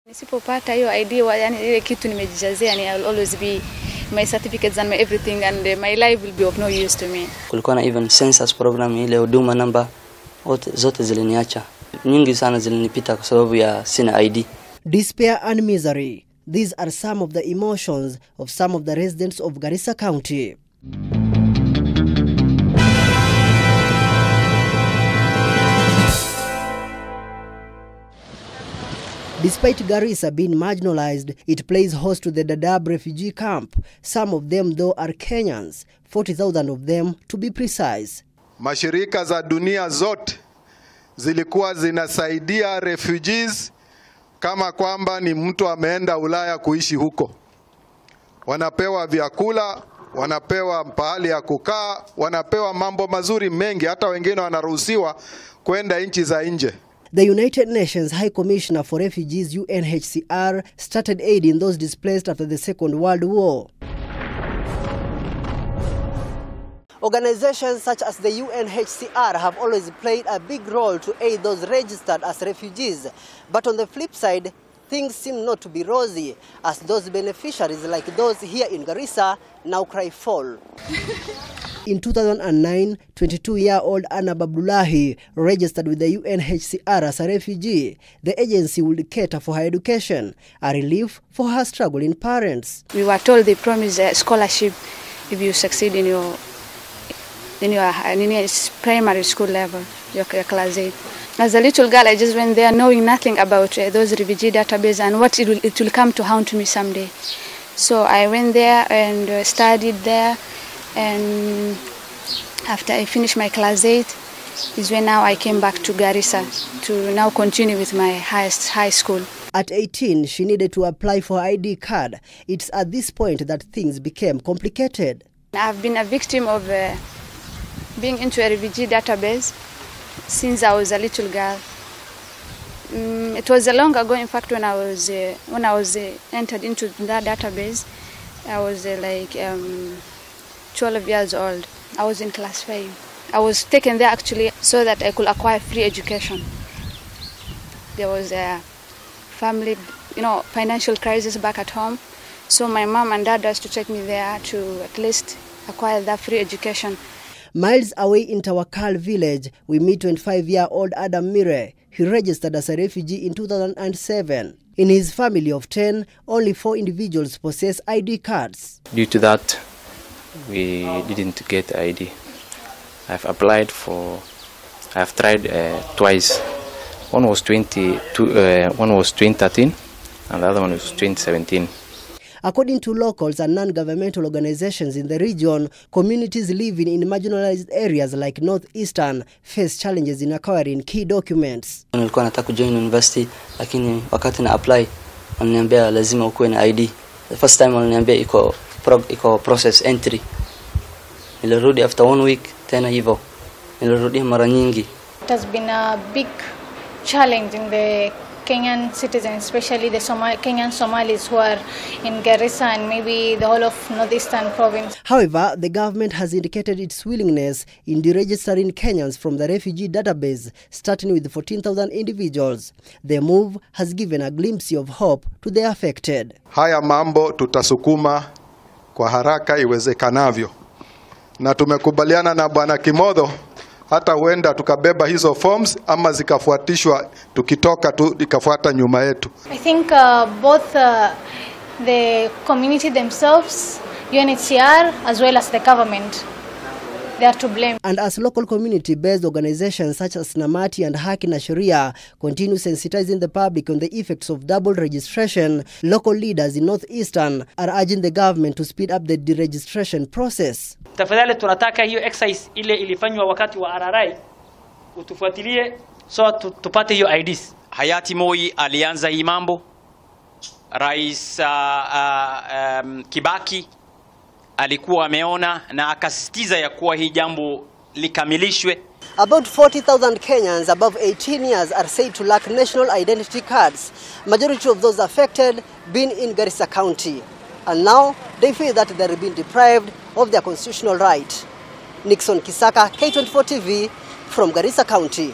Nisipopata hiyo ID, yani ile kitu nimejijazia, ni I'll always be my certificates and my everything, and my life will be of no use to me. Kulikuwa na even census program, ile huduma namba zote ziliniacha. Nyingi sana zilinipita kwa sababu ya sina ID. Despair and misery. These are some of the emotions of some of the residents of Garissa County. Despite Garissa being marginalized, it plays host to the Dadaab refugee camp. Some of them, though, are Kenyans, 40,000 of them to be precise. Mashirika za dunia zote zilikuwa zinasaidia refugees kama kwamba ni mtu ameenda Ulaya kuishi huko. Wanapewa vyakula, wanapewa pahali ya kukaa, wanapewa mambo mazuri mengi, hata wengine wanaruhusiwa kwenda nchi za nje. The United Nations High Commissioner for Refugees UNHCR started aiding those displaced after the Second World War. Organizations such as the UNHCR have always played a big role to aid those registered as refugees. But on the flip side, things seem not to be rosy, as those beneficiaries like those here in Garissa now cry foul. In 2009, 22-year-old Anna Babdullahi registered with the UNHCR as a refugee. The agency would cater for her education, a relief for her struggling parents. We were told they promised a scholarship if you succeed in your primary school level, your class 8. As a little girl, I just went there knowing nothing about those refugee database and what it will come to haunt me someday. So I went there and studied there, and after I finished my class 8 is when now I came back to Garissa to now continue with my high school. At 18, she needed to apply for an ID card. It's at this point that things became complicated. I've been a victim of being into a refugee database since I was a little girl. It was long ago, in fact, when I was entered into that database. I was like 12 years old. I was in class 5. I was taken there actually so that I could acquire free education. There was a family, financial crisis back at home. So my mom and dad used to take me there to at least acquire that free education. Miles away in Tawakal village, we meet 25-year-old Adam Mire. He registered as a refugee in 2007. In his family of 10, only 4 individuals possess ID cards. Due to that, we didn't get ID. I've tried twice. One was 2013 and the other one was 2017. According to locals and non-governmental organizations in the region, communities living in marginalized areas like northeastern face challenges in acquiring key documents. Nilikuwa nataka join university, lakini wakati na apply waliniambia lazima ukuwe na ID. The first time waliniambia iko process entry. Nilirudi after 1 week tena hivyo. Nilirudi mara nyingi. It has been a big challenge in the Kenyan citizens, especially the Kenyan Somalis who are in Garissa and maybe the whole of northeastern province. However, the government has indicated its willingness in deregistering Kenyans from the refugee database, starting with 14,000 individuals. The move has given a glimpse of hope to the affected. Haya mambo tutasukuma kwa haraka iwezekanavyo. Na tumekubaliana na Bwana Kimodho hata huenda tukabeba hizo forms ama zikafuatishwa tukitoka tu ikafuata nyuma yetu. I think both the community themselves, UNHCR, as well as the government, they are to blame. And as local community-based organizations such as Namati and Haki na Sharia continue sensitizing the public on the effects of double registration, local leaders in northeastern are urging the government to speed up the deregistration process. Tafadhali tunataka hiyo exercise ile ilifanywa wakati wa RRI utufuatilie so tupate hiyo IDs. Hayati Moi alianza hii mambo. Rais Kibaki alikuwa ameona na akasisitiza ya kuwa hii jambo likamilishwe. About 40,000 Kenyans above 18 years are said to lack national identity cards. Majority of those affected being in Garissa County. And now they feel that they are being deprived of their constitutional right. Nixon Kisaka, K24 TV from Garissa County.